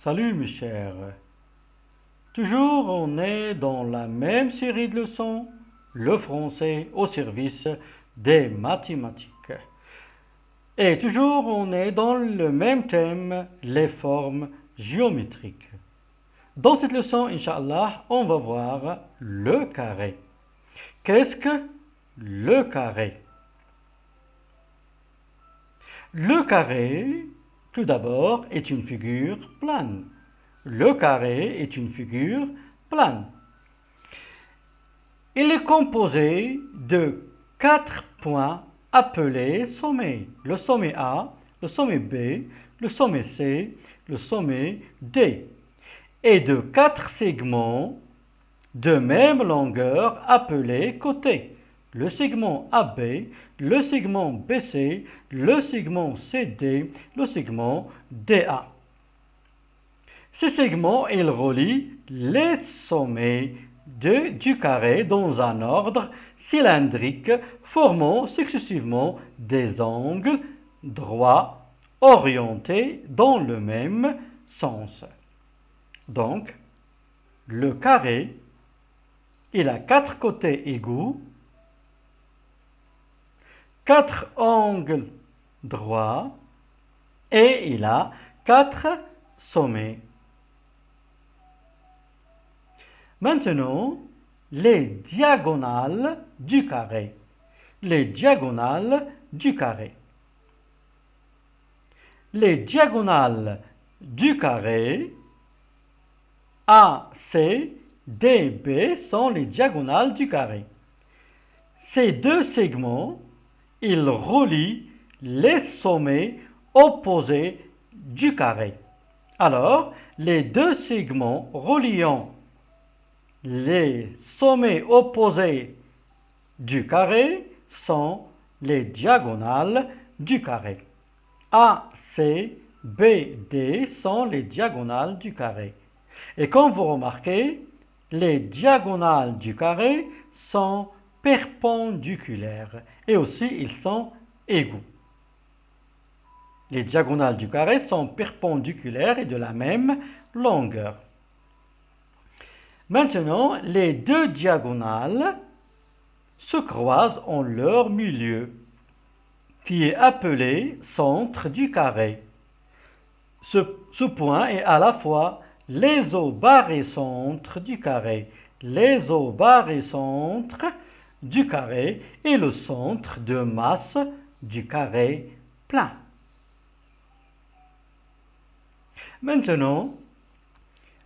Salut mes chers. Toujours on est dans la même série de leçons, le français au service des mathématiques. Et toujours on est dans le même thème, les formes géométriques. Dans cette leçon, Inch'Allah, on va voir le carré. Qu'est-ce que le carré? Le carré, tout d'abord, est une figure plane. Le carré est une figure plane. Il est composé de 4 points appelés sommets. Le sommet A, le sommet B, le sommet C, le sommet D. Et de 4 segments de même longueur appelés côtés. Le segment AB, le segment BC, le segment CD, le segment DA. Ces segments, ils relient les sommets du carré dans un ordre cylindrique, formant successivement des angles droits orientés dans le même sens. Donc, le carré, il a 4 côtés égaux, 4 angles droits et il a 4 sommets. Maintenant, les diagonales du carré. Les diagonales du carré. Les diagonales du carré AC, DB sont les diagonales du carré. Ces deux segments, ils relient les sommets opposés du carré. Alors, les deux segments reliant les sommets opposés du carré sont les diagonales du carré. AC, BD sont les diagonales du carré. Et comme vous remarquez, les diagonales du carré sont perpendiculaires et aussi ils sont égaux. Les diagonales du carré sont perpendiculaires et de la même longueur. Maintenant, les deux diagonales se croisent en leur milieu, qui est appelé centre du carré. Ce point est à la fois l'isobarycentre du carré, l'isobarycentre du carré et le centre de masse du carré plein. Maintenant,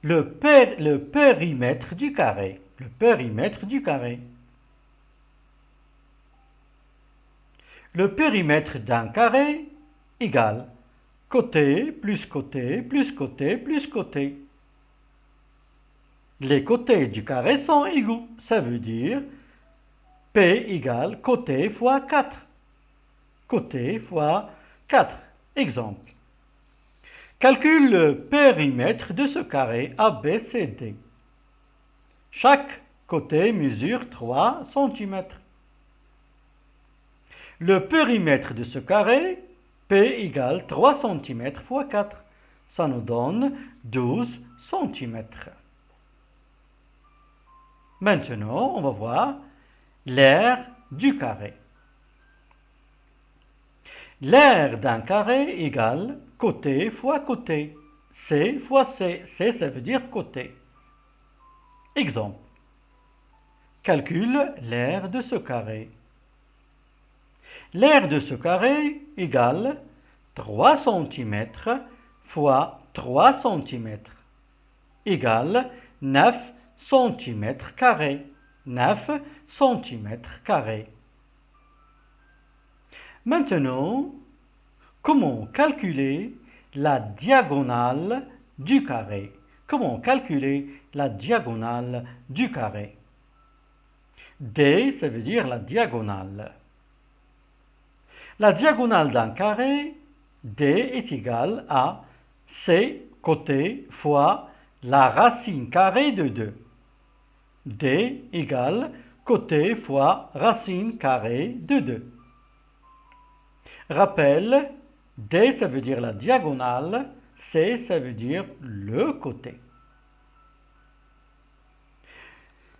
le périmètre du carré. Le périmètre du carré. Le périmètre d'un carré égale côté plus côté plus côté plus côté. Les côtés du carré sont égaux. Ça veut dire P égale côté fois 4. Côté fois 4. Exemple. Calcule le périmètre de ce carré ABCD. Chaque côté mesure 3 cm. Le périmètre de ce carré, P égale 3 cm fois 4. Ça nous donne 12 cm. Maintenant, on va voir l'aire du carré. L'aire d'un carré égale côté fois côté. C fois C. C, ça veut dire côté. Exemple. Calcule l'aire de ce carré. L'aire de ce carré égale 3 cm fois 3 cm égale 9 cm carrés. 9 cm carrés. Maintenant, comment calculer la diagonale du carré? Comment calculer la diagonale du carré? D, ça veut dire la diagonale. La diagonale d'un carré, D est égale à C côté fois la racine carrée de 2. D égale côté fois racine carrée de 2. Rappel, D ça veut dire la diagonale, C, ça veut dire le côté.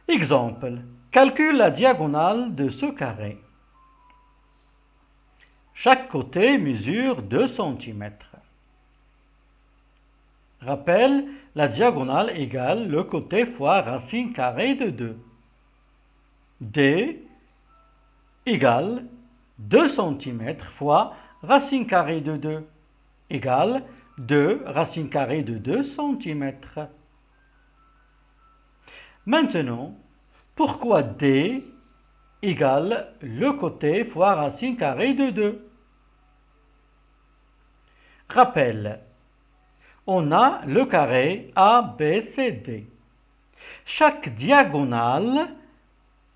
Exemple. Calcule la diagonale de ce carré. Chaque côté mesure 2 cm. Rappel, la diagonale égale le côté fois racine carrée de 2. D égale 2 cm fois racine carrée de 2 égale 2 racine carrée de 2 cm. Maintenant, pourquoi D égale le côté fois racine carrée de 2? Rappel, on a le carré ABCD. Chaque diagonale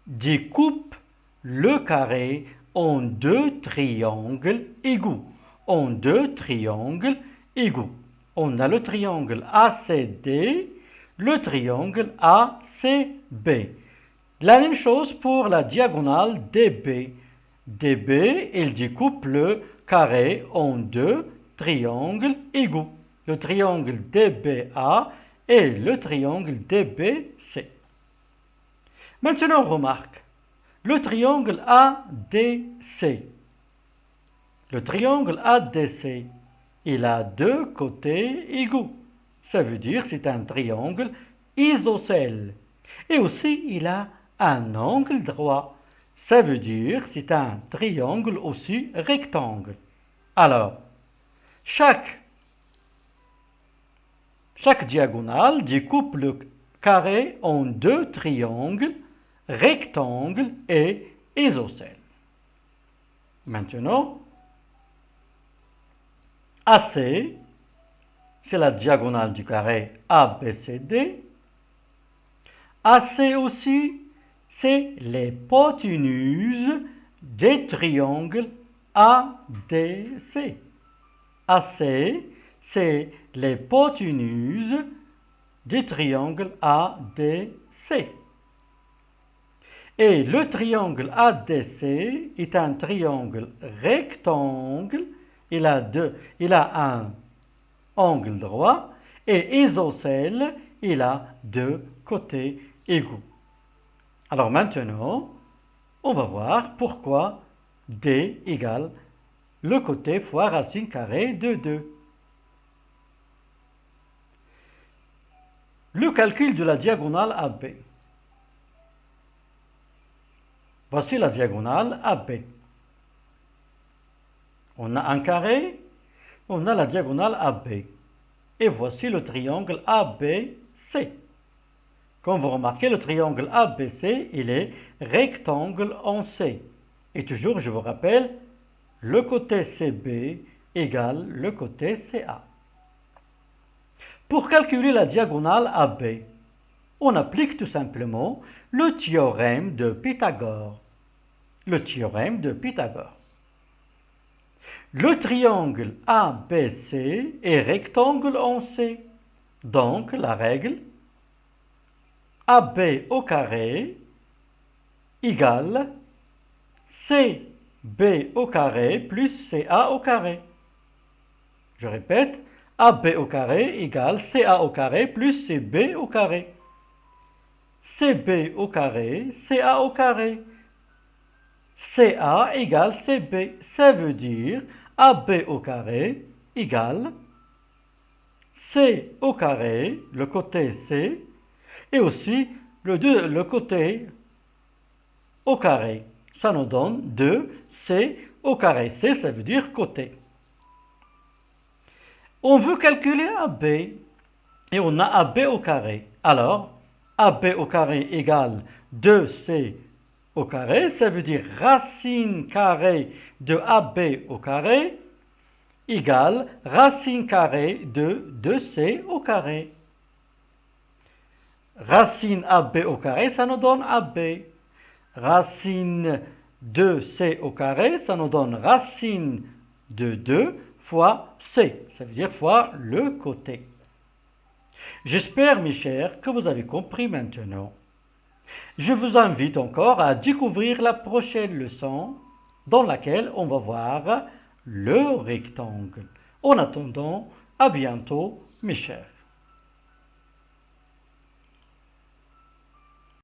découpe le carré en 2 triangles égaux. En 2 triangles égaux. On a le triangle ACD, le triangle ACB. La même chose pour la diagonale DB. DB, il découpe le carré en 2 triangles égaux. Le triangle DBA et le triangle DBC. Maintenant, remarque, le triangle ADC. Le triangle ADC, il a 2 côtés égaux. Ça veut dire que c'est un triangle isocèle. Et aussi, il a un angle droit. Ça veut dire que c'est un triangle aussi rectangle. Alors, chaque diagonale découpe le carré en 2 triangles, rectangles et isocèles. Maintenant, AC, c'est la diagonale du carré ABCD. AC aussi, c'est l'hypoténuse des triangles ADC. AC, c'est l'hypoténuse des triangles ADC. Et le triangle ADC est un triangle rectangle. Il a un angle droit et isocèle, il a 2 côtés égaux. Alors maintenant, on va voir pourquoi D égale le côté fois racine carrée de 2. Le calcul de la diagonale AB. Voici la diagonale AB. On a un carré, on a la diagonale AB. Et voici le triangle ABC. Comme vous remarquez, le triangle ABC, il est rectangle en C. Et toujours, je vous rappelle, le côté CB égale le côté CA. Pour calculer la diagonale AB, on applique tout simplement le théorème de Pythagore. Le théorème de Pythagore. Le triangle ABC est rectangle en C. Donc, la règle AB au carré égale CB au carré plus CA au carré. Je répète, AB au carré égale CA au carré plus CB au carré. CB au carré, CA au carré. CA égale CB. Ça veut dire AB au carré égale C au carré, le côté C, et aussi le côté au carré. Ça nous donne 2C au carré. C, ça veut dire côté. On veut calculer AB et on a AB au carré. Alors, AB au carré égale 2C au carré, ça veut dire racine carrée de AB au carré égale racine carrée de 2C au carré. Racine AB au carré, ça nous donne AB. Racine de C au carré, ça nous donne racine de 2 fois C, ça veut dire fois le côté. J'espère, mes chers, que vous avez compris maintenant. Je vous invite encore à découvrir la prochaine leçon dans laquelle on va voir le rectangle. En attendant, À bientôt, mes chers.